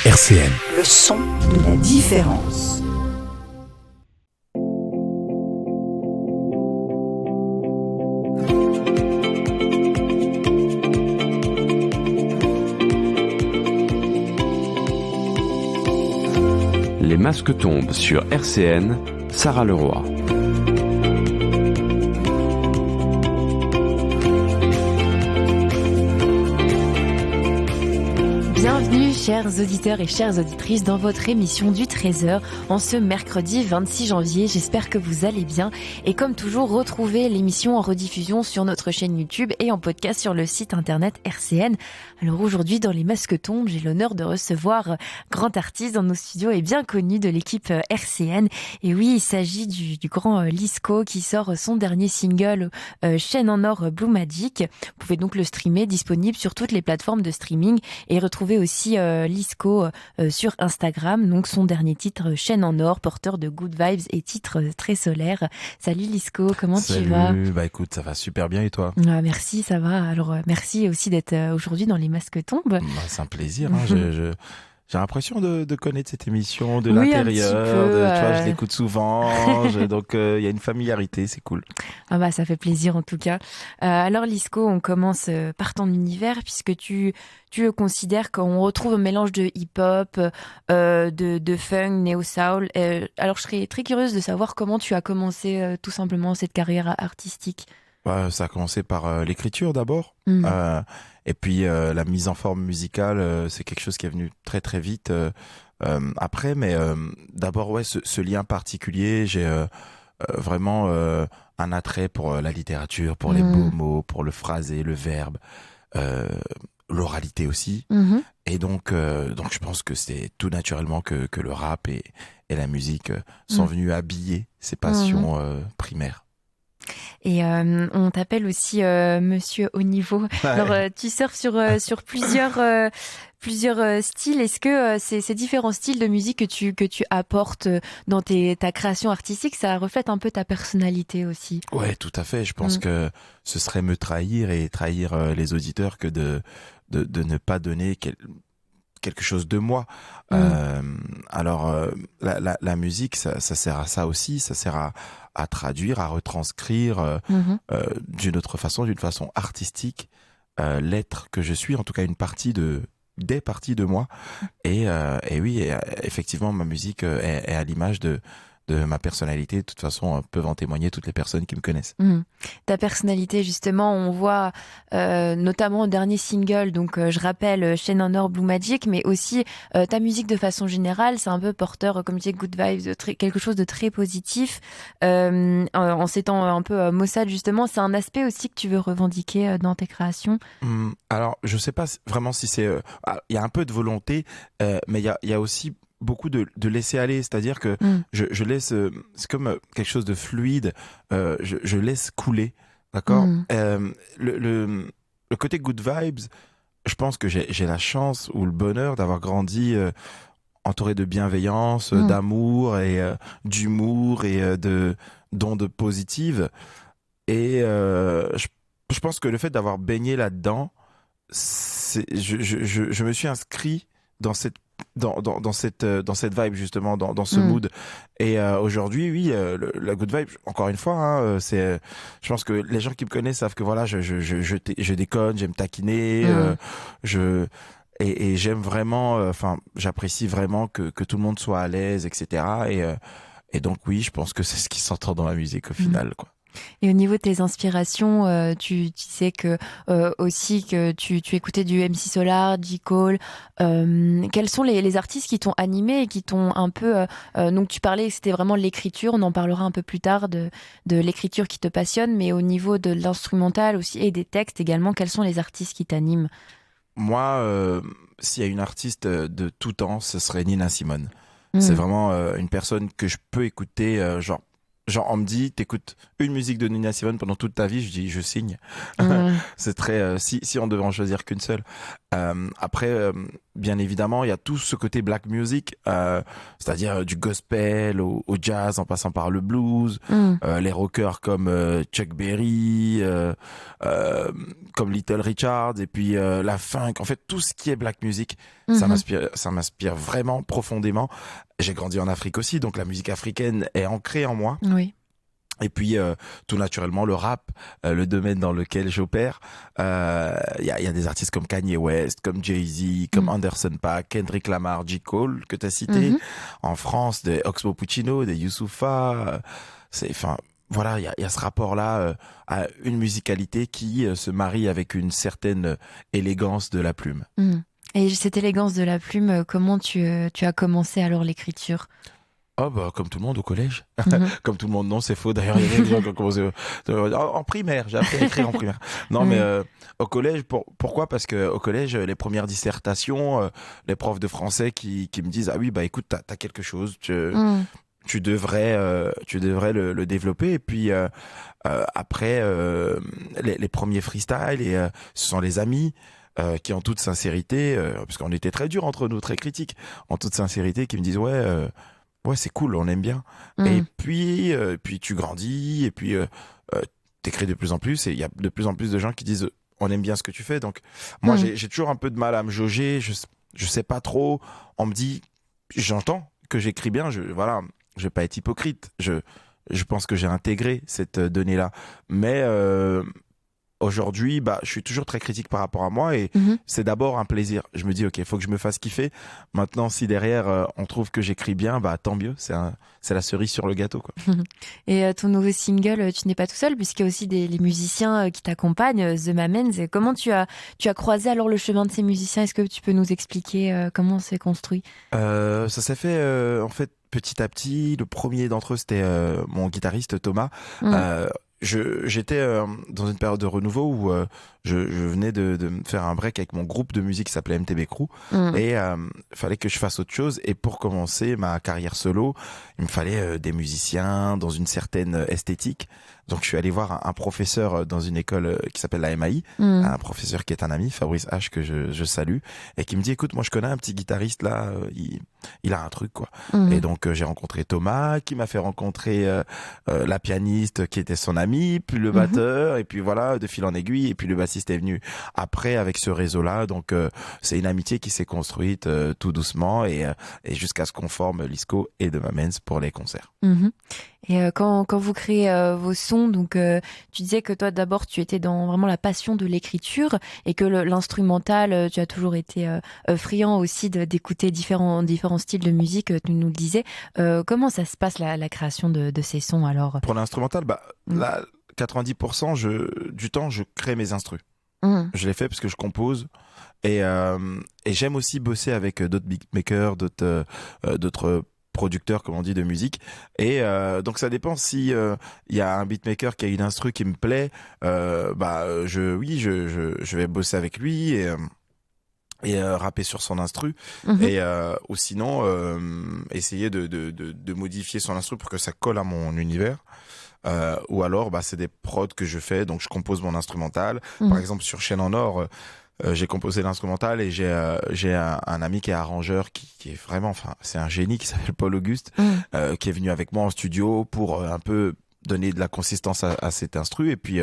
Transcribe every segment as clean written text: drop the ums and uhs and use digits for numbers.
RCN. Le son de la différence. Les masques tombent sur RCN, Sarah Leroy. Bienvenue chers auditeurs et chères auditrices dans votre émission du 13h en ce mercredi 26 janvier. J'espère que vous allez bien et comme toujours retrouvez l'émission en rediffusion sur notre chaîne YouTube et en podcast sur le site internet RCN. Alors aujourd'hui dans les masques tombent, j'ai l'honneur de recevoir grand artiste dans nos studios et bien connu de l'équipe RCN. Et oui, il s'agit du grand Lisco qui sort son dernier single Chaîne en or Blue Magic. Vous pouvez donc le streamer, disponible sur toutes les plateformes de streaming et retrouver aussi Lisco sur Instagram, donc son dernier titre Chaîne en or, porteur de good vibes et titre très solaire. Salut Lisco, comment tu vas ? Bah écoute, ça va super bien et toi ? Merci, ça va. Alors merci aussi d'être aujourd'hui dans les masques tombent. Bah, c'est un plaisir, hein. J'ai l'impression de connaître cette émission de Oui, l'intérieur, un petit peu, tu vois, je l'écoute souvent, donc il y a une familiarité, c'est cool. Ah bah ça fait plaisir en tout cas. Alors Lisco, on commence par ton univers puisque tu considères qu'on retrouve un mélange de hip-hop, de funk, néo-soul. Alors je serais très curieuse de savoir comment tu as commencé tout simplement cette carrière artistique. Ça a commencé par l'écriture d'abord, Mm. et puis la mise en forme musicale, c'est quelque chose qui est venu très très vite après, mais d'abord ouais, ce lien particulier, j'ai vraiment un attrait pour la littérature, pour les beaux mots, pour le phrasé, le verbe, l'oralité aussi. Mhm. Et donc je pense que c'est tout naturellement que le rap et la musique sont venus habiller ces passions primaires. Et on t'appelle aussi Monsieur Haut Niveau. Alors tu surfes sur plusieurs styles. Est-ce que ces différents styles de musique que tu apportes dans ta création artistique, ça reflète un peu ta personnalité aussi ? Ouais, tout à fait. Je pense que ce serait me trahir et trahir les auditeurs que de ne pas donner quelque chose de moi. Alors la musique, ça sert à ça aussi, ça sert à traduire, à retranscrire d'une autre façon, d'une façon artistique, l'être que je suis, en tout cas des parties de moi. Et oui, effectivement, ma musique est à l'image de ma personnalité. De toute façon, peuvent en témoigner toutes les personnes qui me connaissent. Ta personnalité, justement, on voit notamment au dernier single, donc je rappelle Chaîne en or Blue Magic, mais aussi ta musique de façon générale, c'est un peu porteur, comme tu dis, good vibes, quelque chose de très positif. En ces temps un peu maussade, justement, c'est un aspect aussi que tu veux revendiquer dans tes créations. Alors, je sais pas vraiment si c'est... Il y a un peu de volonté, mais il y a aussi beaucoup de laisser aller, c'est-à-dire que je laisse, c'est comme quelque chose de fluide, je laisse couler, d'accord. Le côté good vibes, je pense que j'ai la chance ou le bonheur d'avoir grandi entouré de bienveillance, d'amour et d'humour et d'ondes positives, et je pense que le fait d'avoir baigné là-dedans, je me suis inscrit dans cette vibe, justement, dans ce mood. Et aujourd'hui, oui, la good vibe, encore une fois, hein, je pense que les gens qui me connaissent savent que voilà, je déconne, j'aime taquiner, et j'aime vraiment, j'apprécie vraiment que tout le monde soit à l'aise, etc. Et donc oui, je pense que c'est ce qui s'entend dans la musique au final, quoi. Et au niveau de tes inspirations, tu sais que aussi que tu écoutais du MC Solar, J. Cole. Quels sont les artistes qui t'ont animé et qui t'ont un peu... donc tu parlais que c'était vraiment l'écriture, on en parlera un peu plus tard de l'écriture qui te passionne, mais au niveau de l'instrumental aussi et des textes également, quels sont les artistes qui t'animent ? Moi, s'il y a une artiste de tout temps, ce serait Nina Simone. C'est vraiment une personne que je peux écouter, genre on me dit, t'écoutes une musique de Nina Simone pendant toute ta vie, je dis, je signe. C'est très si on devait en choisir qu'une seule. Après, bien évidemment, il y a tout ce côté black music, c'est-à-dire du gospel au jazz, en passant par le blues, les rockers comme Chuck Berry, comme Little Richard, et puis la funk. En fait, tout ce qui est black music, ça m'inspire vraiment profondément. J'ai grandi en Afrique aussi, donc la musique africaine est ancrée en moi. Oui. Et puis tout naturellement le rap, le domaine dans lequel j'opère, il y a des artistes comme Kanye West, comme Jay-Z, comme Anderson .Paak, Kendrick Lamar, J. Cole que tu as cité. En France, des Oxmo Puccino, des Youssoupha, voilà, il y a ce rapport-là à une musicalité qui se marie avec une certaine élégance de la plume. Et cette élégance de la plume, comment tu as commencé alors l'écriture? Oh bah comme tout le monde au collège, comme tout le monde, non c'est faux d'ailleurs, il y a des gens qui ont commencé en primaire, j'ai appris à écrire en primaire. Non mais au collège, pourquoi? Parce que au collège, les premières dissertations, les profs de français qui me disent ah oui bah écoute t'as quelque chose, tu devrais le développer. Et puis après les premiers freestyles, et ce sont les amis qui en toute sincérité, parce qu'on était très durs entre nous, très critiques, en toute sincérité, qui me disent ouais c'est cool, on aime bien. Et puis tu grandis, et puis t'écris de plus en plus, et il y a de plus en plus de gens qui disent on aime bien ce que tu fais. Donc moi j'ai toujours un peu de mal à me jauger, je sais pas trop. On me dit, j'entends que j'écris bien, je vais pas être hypocrite, je pense que j'ai intégré cette donnée-là, mais aujourd'hui, je suis toujours très critique par rapport à moi, et c'est d'abord un plaisir. Je me dis, ok, il faut que je me fasse kiffer. Maintenant, si derrière, on trouve que j'écris bien, tant mieux. C'est la cerise sur le gâteau, quoi. Et ton nouveau single, tu n'es pas tout seul, puisqu'il y a aussi les musiciens qui t'accompagnent, The Mamens. Et comment tu as croisé alors le chemin de ces musiciens? Est-ce que tu peux nous expliquer comment c'est construit? Ça s'est fait, en fait, petit à petit. Le premier d'entre eux, c'était mon guitariste Thomas. J'étais dans une période de renouveau où je venais de me faire un break avec mon groupe de musique qui s'appelait MTB Crew, et fallait que je fasse autre chose. Et pour commencer ma carrière solo, il me fallait des musiciens dans une certaine esthétique. Donc je suis allé voir un professeur dans une école qui s'appelle la MAI, un professeur qui est un ami, Fabrice H, que je salue, et qui me dit écoute, moi je connais un petit guitariste là, il a un truc quoi. Et donc j'ai rencontré Thomas, qui m'a fait rencontrer la pianiste qui était son amie, puis le batteur, et puis voilà, de fil en aiguille, et puis le bassiste est venu après avec ce réseau-là. Donc c'est une amitié qui s'est construite tout doucement, et jusqu'à ce qu'on forme Lisco et The Mamens pour les concerts. Et quand vous créez vos sons, donc tu disais que toi d'abord tu étais dans vraiment la passion de l'écriture, et que l'instrumental, tu as toujours été friand aussi d'écouter différents styles de musique, tu nous le disais. Comment ça se passe la création de ces sons alors? Pour l'instrumental, là 90% du temps je crée mes instrus. Je les fais parce que je compose, et j'aime aussi bosser avec d'autres beatmakers, d'autres producteur, comme on dit, de musique, et donc ça dépend. Si il y a un beatmaker qui a une instru qui me plaît, je vais bosser avec lui et rapper sur son instru, et ou sinon essayer de modifier son instru pour que ça colle à mon univers. Ou alors c'est des prods que je fais, donc je compose mon instrumental. Par exemple sur Chaîne en or, j'ai composé l'instrumental, et j'ai un ami qui est arrangeur qui est vraiment, c'est un génie, qui s'appelle Paul Auguste, qui est venu avec moi en studio pour un peu donner de la consistance à cet instru. Et puis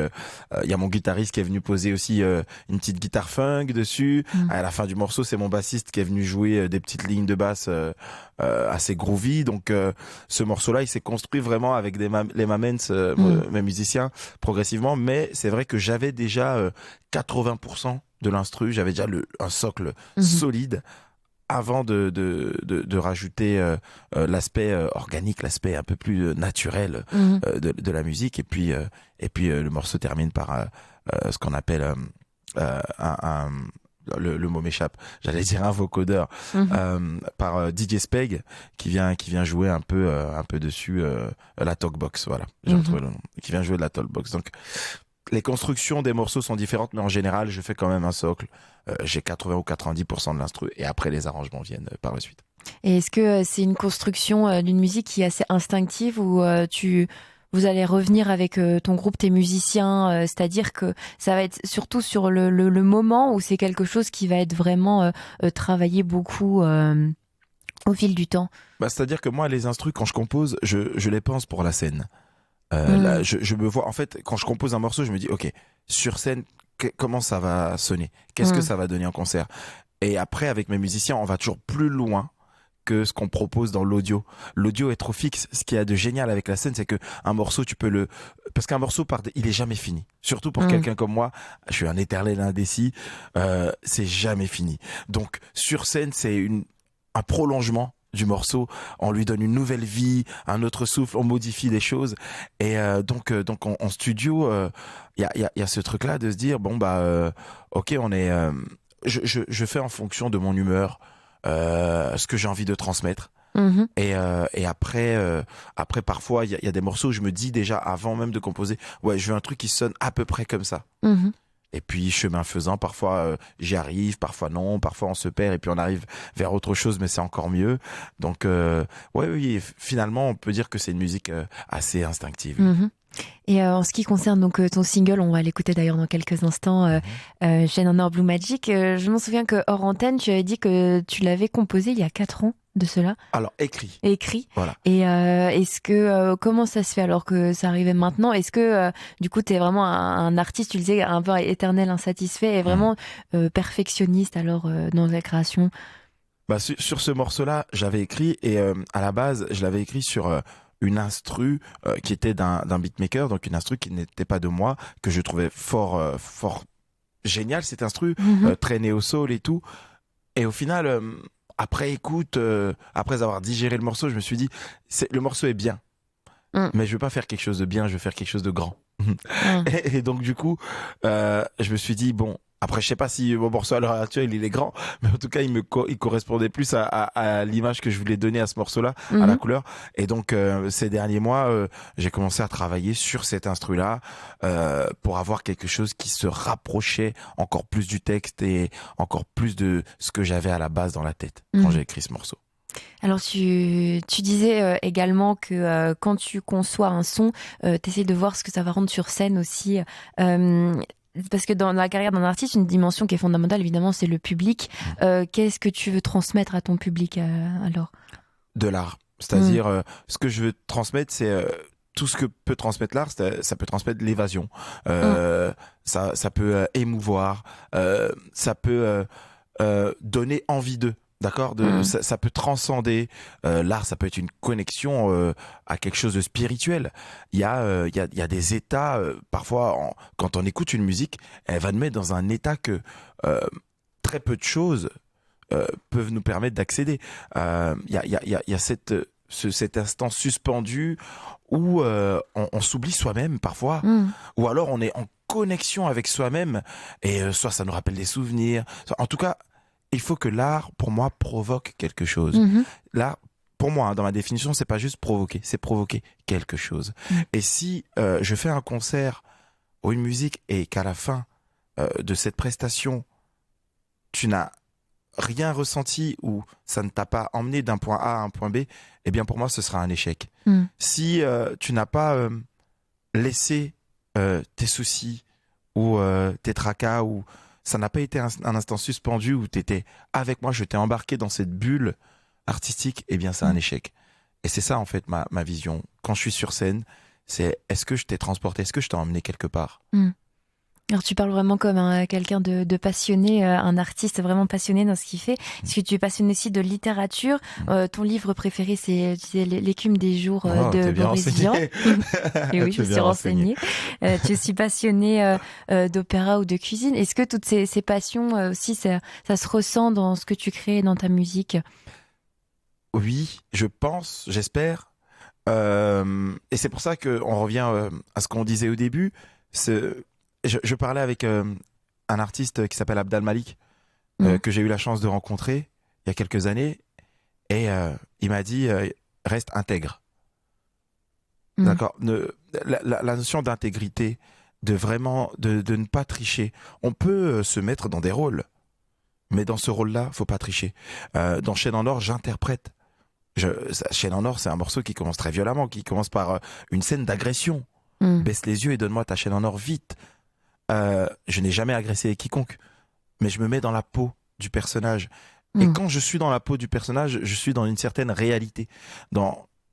il y a mon guitariste qui est venu poser aussi une petite guitare funk dessus. À la fin du morceau, c'est mon bassiste qui est venu jouer des petites lignes de basse assez groovy. Donc ce morceau-là, il s'est construit vraiment avec les Mamens, mes musiciens, progressivement. Mais c'est vrai que j'avais déjà 80% de l'instru, j'avais déjà un socle solide, avant de rajouter l'aspect organique, l'aspect un peu plus naturel de la musique. Et puis le morceau termine par ce qu'on appelle le mot m'échappe, j'allais dire un vocodeur, par DJ Speg, qui vient jouer un peu dessus la talkbox, voilà, j'ai retrouvé le nom, qui vient jouer de la talkbox. Donc les constructions des morceaux sont différentes, mais en général, je fais quand même un socle. J'ai 80 ou 90% de l'instru, et après les arrangements viennent par la suite. Et est-ce que c'est une construction d'une musique qui est assez instinctive, ou tu vous allez revenir avec ton groupe, tes musiciens, c'est-à-dire que ça va être surtout sur le moment où c'est quelque chose qui va être vraiment travaillé beaucoup au fil du temps. C'est-à-dire que moi, les instrus, quand je compose, je les pense pour la scène. Là, je me vois, en fait, quand je compose un morceau, je me dis, ok, sur scène, comment ça va sonner? Qu'est-ce que ça va donner en concert? Et après, avec mes musiciens, on va toujours plus loin que ce qu'on propose dans l'audio. L'audio est trop fixe. Ce qu'il y a de génial avec la scène, c'est que un morceau, parce qu'un morceau, il est jamais fini. Surtout pour quelqu'un comme moi, je suis un éternel indécis, c'est jamais fini. Donc, sur scène, c'est un prolongement du morceau, on lui donne une nouvelle vie, un autre souffle, on modifie les choses. Et donc en studio, il y a ce truc-là de se dire ok, on est, je fais en fonction de mon humeur, ce que j'ai envie de transmettre. Et après parfois il y a des morceaux où je me dis déjà avant même de composer, ouais, je veux un truc qui sonne à peu près comme ça. Et puis, chemin faisant, parfois j'y arrive, parfois non, parfois on se perd et puis on arrive vers autre chose, mais c'est encore mieux. Donc, oui, finalement, on peut dire que c'est une musique assez instinctive. Et en ce qui concerne donc ton single, on va l'écouter d'ailleurs dans quelques instants, Chaîne en or Blue Magic. Je m'en souviens que hors antenne, tu avais dit que tu l'avais composé il y a 4 ans de cela. Alors, écrit. Voilà. Et est-ce que comment ça se fait alors que ça arrivait maintenant? Est-ce que du coup t'es vraiment un artiste, tu le disais, un peu éternel insatisfait et vraiment perfectionniste alors dans la création? Sur ce morceau-là, j'avais écrit et à la base, je l'avais écrit sur une instru qui était d'un beatmaker, donc une instru qui n'était pas de moi, que je trouvais fort génial, cette instru, très néo-soul et tout. Et au final, après écoute, après avoir digéré le morceau, je me suis dit, le morceau est bien, mais je veux pas faire quelque chose de bien, je veux faire quelque chose de grand. Et donc du coup, je me suis dit, bon, après je sais pas si mon morceau à l'heure actuelle il est grand, mais en tout cas il correspondait plus à l'image que je voulais donner à ce morceau-là, à la couleur. Et donc ces derniers mois, j'ai commencé à travailler sur cet instru-là pour avoir quelque chose qui se rapprochait encore plus du texte et encore plus de ce que j'avais à la base dans la tête quand j'ai écrit ce morceau. Alors tu disais également que quand tu conçois un son, tu essaies de voir ce que ça va rendre sur scène aussi. Parce que dans la carrière d'un artiste, une dimension qui est fondamentale, évidemment, c'est le public. Qu'est-ce que tu veux transmettre à ton public alors? De l'art. C'est-à-dire, ce que je veux transmettre, c'est tout ce que peut transmettre l'art. Ça peut transmettre l'évasion. Ça peut émouvoir. Ça peut donner envie d'eux. D'accord, ça peut transcender. L'art, ça peut être une connexion à quelque chose de spirituel. Il y a des états, parfois, quand on écoute une musique, elle va nous mettre dans un état que très peu de choses peuvent nous permettre d'accéder. Il y a cet instant suspendu où on s'oublie soi-même parfois, ou alors on est en connexion avec soi-même, et soit ça nous rappelle des souvenirs. En tout cas, il faut que l'art, pour moi, provoque quelque chose. L'art, pour moi, dans ma définition, c'est pas juste provoquer, c'est provoquer quelque chose. Et si je fais un concert ou une musique et qu'à la fin de cette prestation, tu n'as rien ressenti ou ça ne t'a pas emmené d'un point A à un point B, eh bien pour moi, ce sera un échec. Si tu n'as pas laissé tes soucis ou tes tracas ou ça n'a pas été un instant suspendu où tu étais avec moi, je t'ai embarqué dans cette bulle artistique, eh bien c'est un échec. Et c'est ça en fait ma vision. Quand je suis sur scène, c'est est-ce que je t'ai transporté, est-ce que je t'ai emmené quelque part? Alors tu parles vraiment comme quelqu'un de passionné, un artiste vraiment passionné dans ce qu'il fait. Est-ce que tu es passionné aussi de littérature? Ton livre préféré, c'est L'écume des jours de Boris Vian. Et oui, je suis renseignée. Tu es aussi passionné d'opéra ou de cuisine. Est-ce que toutes ces passions aussi, ça se ressent dans ce que tu crées dans ta musique? Oui, je pense, j'espère. Et c'est pour ça qu'on revient à ce qu'on disait au début. Je parlais avec un artiste qui s'appelle Abdal Malik, que j'ai eu la chance de rencontrer il y a quelques années, et il m'a dit reste intègre. D'accord. La notion d'intégrité, de vraiment de ne pas tricher. On peut se mettre dans des rôles, mais dans ce rôle-là, faut pas tricher. Dans Chaîne en or, j'interprète Chaîne en or, c'est un morceau qui commence très violemment, qui commence par une scène d'agression. Baisse les yeux et donne-moi ta chaîne en or vite. Je n'ai jamais agressé quiconque, mais je me mets dans la peau du personnage. Et quand je suis dans la peau du personnage, je suis dans une certaine réalité.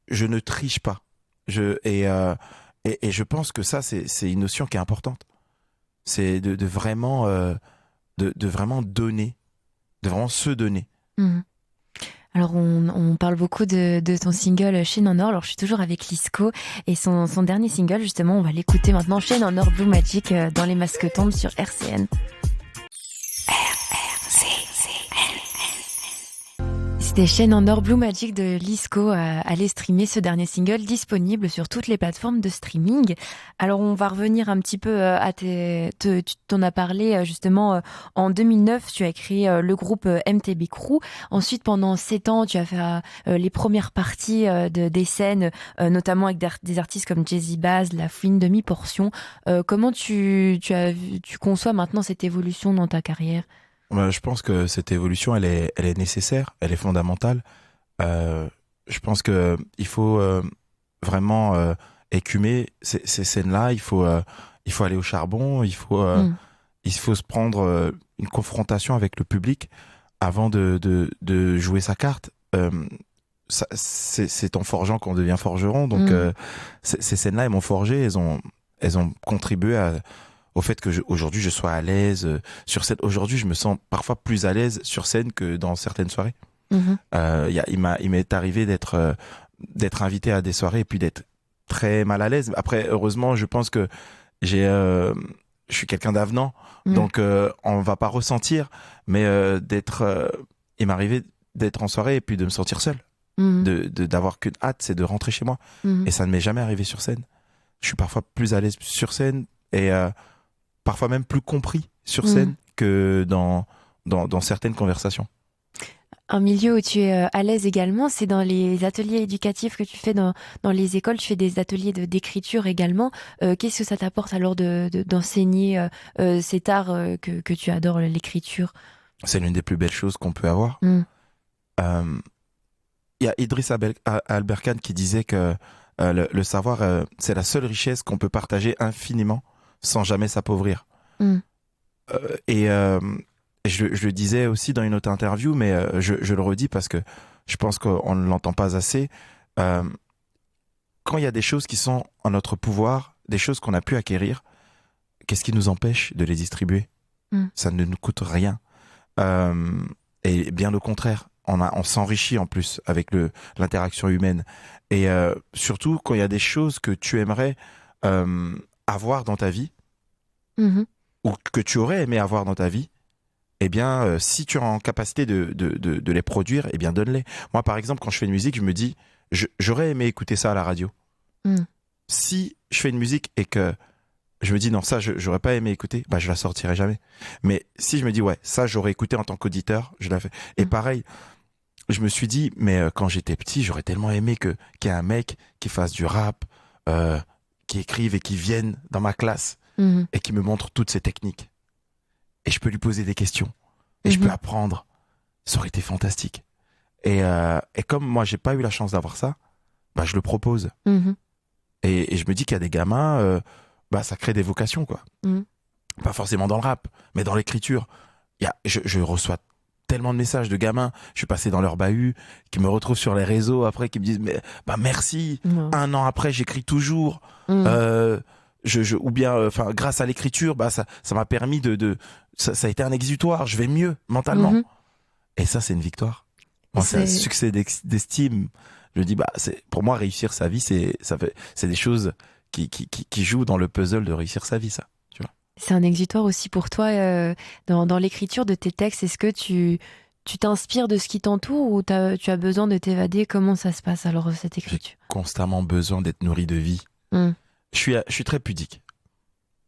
Je ne triche pas. Et je pense que ça, c'est une notion qui est importante. C'est de vraiment, de vraiment donner, de vraiment se donner. Alors on parle beaucoup de ton single Chaîne en or. Alors je suis toujours avec Lisco et son dernier single, justement, on va l'écouter maintenant, Chaîne en or Blue Magic, dans Les Masques tombent sur RCN. C'était Chaîne en or Blue Magic de Lisco. Allez streamer ce dernier single, disponible sur toutes les plateformes de streaming. Alors on va revenir un petit peu à tu t'en as parlé justement en 2009, tu as créé le groupe MTB Crew. Ensuite, pendant 7 ans, tu as fait les premières parties des scènes, notamment avec des artistes comme Jay-Z Baz, La Fouine, Demi-Portion. Comment tu conçois maintenant cette évolution dans ta carrière? Je pense que cette évolution, elle est nécessaire, elle est fondamentale. Je pense que il faut vraiment écumer ces scènes-là. Il faut aller au charbon. Il faut se prendre une confrontation avec le public avant de jouer sa carte. C'est en forgeant qu'on devient forgeron. Donc ces scènes-là, elles m'ont forgé. Elles ont contribué au fait que aujourd'hui je sois à l'aise sur scène. Aujourd'hui, je me sens parfois plus à l'aise sur scène que dans certaines soirées. Il m'est arrivé d'être invité à des soirées et puis d'être très mal à l'aise. Après, heureusement, je pense que je suis quelqu'un d'avenant, donc on va pas ressentir, mais il m'est arrivé d'être en soirée et puis de me sentir seul, d'avoir qu'une hâte, c'est de rentrer chez moi. Et ça ne m'est jamais arrivé sur scène. Je suis parfois plus à l'aise sur scène et parfois même plus compris sur scène que dans certaines conversations. Un milieu où tu es à l'aise également, c'est dans les ateliers éducatifs que tu fais dans les écoles. Tu fais des ateliers d'écriture également. Qu'est-ce que ça t'apporte alors d'enseigner cet art que tu adores, l'écriture? C'est l'une des plus belles choses qu'on peut avoir. Il y a Idriss Albert Khan qui disait que le savoir, c'est la seule richesse qu'on peut partager infiniment sans jamais s'appauvrir. Je le disais aussi dans une autre interview, mais je le redis parce que je pense qu'on ne l'entend pas assez. Quand il y a des choses qui sont en notre pouvoir, des choses qu'on a pu acquérir, qu'est-ce qui nous empêche de les distribuer? Ça ne nous coûte rien. Et bien au contraire, on s'enrichit en plus avec l'interaction humaine. Et surtout, quand il y a des choses que tu aimerais avoir dans ta vie, ou que tu aurais aimé avoir dans ta vie, eh bien, si tu es en capacité de les produire, eh bien, donne-les. Moi, par exemple, quand je fais une musique, je me dis, j'aurais aimé écouter ça à la radio. Si je fais une musique et que je me dis, non, ça, j'aurais pas aimé écouter, bah, je la sortirai jamais. Mais si je me dis, ouais, ça, j'aurais écouté en tant qu'auditeur, je la fais. Et pareil, je me suis dit, mais quand j'étais petit, j'aurais tellement aimé qu'il y ait un mec qui fasse du rap, qui écrive et qui vienne dans ma classe et qui me montre toutes ces techniques. Et je peux lui poser des questions. Et je peux apprendre. Ça aurait été fantastique. Et comme moi, j'ai pas eu la chance d'avoir ça, bah, je le propose. Et je me dis qu'il y a des gamins, bah, ça crée des vocations, quoi. Pas forcément dans le rap, mais dans l'écriture. Je reçois tellement de messages de gamins, je suis passé dans leur bahut, qui me retrouvent sur les réseaux après, qui me disent, mais, bah, merci. 1 an après, j'écris toujours. Ou bien, grâce à l'écriture, bah, ça m'a permis ça a été un exutoire, je vais mieux mentalement. Et ça, c'est une victoire. Moi, c'est un succès d'estime. Je dis, bah, pour moi, réussir sa vie, c'est des choses qui jouent dans le puzzle de réussir sa vie, ça. Tu vois. C'est un exutoire aussi pour toi dans l'écriture de tes textes. Est-ce que tu t'inspires de ce qui t'entoure ou tu as besoin de t'évader? Comment ça se passe alors, cette écriture? J'ai constamment besoin d'être nourri de vie. Je suis très pudique.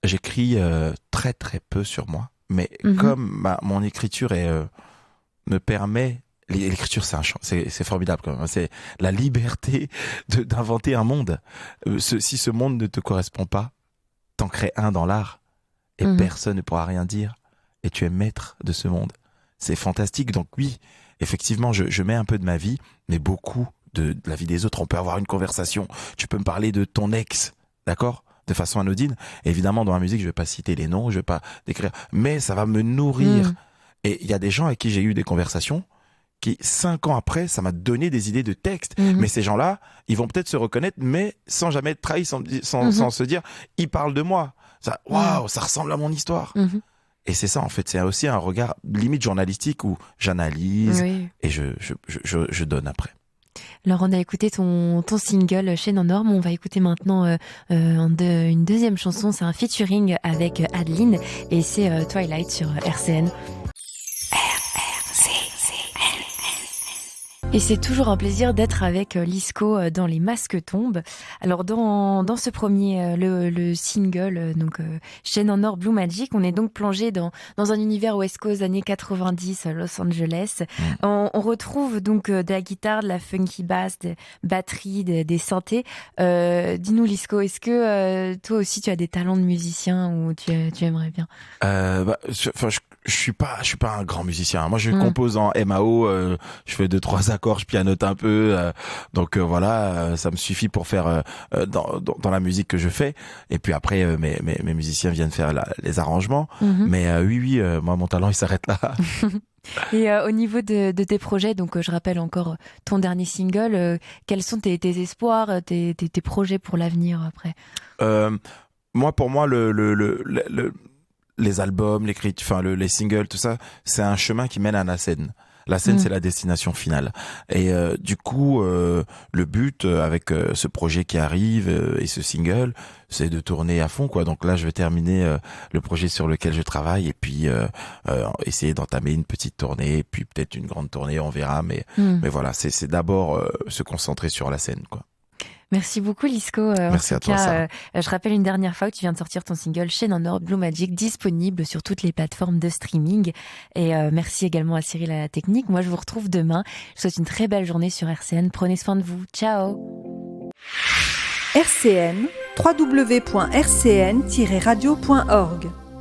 J'écris très très peu sur moi, mais comme mon écriture me permet, l'écriture c'est un champ, c'est formidable quand même. C'est la liberté d'inventer un monde. Si ce monde ne te correspond pas, t'en crées un dans l'art et personne ne pourra rien dire et tu es maître de ce monde. C'est fantastique. Donc oui, effectivement, je mets un peu de ma vie, mais beaucoup de la vie des autres. On peut avoir une conversation. Tu peux me parler de ton ex, d'accord? De façon anodine. Évidemment, dans la musique, je vais pas citer les noms, je vais pas décrire, mais ça va me nourrir. Et il y a des gens avec qui j'ai eu des conversations qui, 5 ans après, ça m'a donné des idées de textes. Mais ces gens-là, ils vont peut-être se reconnaître, mais sans jamais être trahis, sans se dire, ils parlent de moi. Ça, waouh, ça ressemble à mon histoire. Et c'est ça, en fait, c'est aussi un regard limite journalistique où j'analyse et je donne après. Alors on a écouté ton single Chaîne en or, mais on va écouter maintenant une deuxième chanson, c'est un featuring avec Adeline et c'est Twilight sur RCN. Et c'est toujours un plaisir d'être avec Lisco dans Les Masques tombent. Alors dans ce premier, le single, donc Chaîne en or Blue Magic, on est donc plongé dans un univers West Coast années 90 à Los Angeles. On retrouve donc de la guitare, de la funky bass, des batteries, des synthés. Dis-nous Lisco, est-ce que toi aussi tu as des talents de musicien ou tu aimerais bien? Je suis pas un grand musicien. Moi, je compose en MAO, je fais 2-3 accords, je pianote un peu, donc voilà, ça me suffit pour faire dans la musique que je fais. Et puis après, mes musiciens viennent faire les arrangements. Mais oui, moi, mon talent, il s'arrête là. Et au niveau de tes projets, donc je rappelle encore ton dernier single, quels sont tes espoirs, tes projets pour l'avenir après? Pour moi, les albums, les singles, tout ça, c'est un chemin qui mène à la scène. La scène, c'est la destination finale. Et du coup, le but avec ce projet qui arrive et ce single, c'est de tourner à fond, quoi. Donc là, je vais terminer le projet sur lequel je travaille et puis essayer d'entamer une petite tournée, puis peut-être une grande tournée, on verra. Mais voilà, c'est d'abord se concentrer sur la scène, quoi. Merci beaucoup Lisco. Merci à toi, Sarah. Je rappelle une dernière fois que tu viens de sortir ton single Chaîne en or Blue Magic, disponible sur toutes les plateformes de streaming. Et merci également à Cyril à la technique. Moi, je vous retrouve demain. Je vous souhaite une très belle journée sur RCN. Prenez soin de vous. Ciao. RCN, www.rcn-radio.org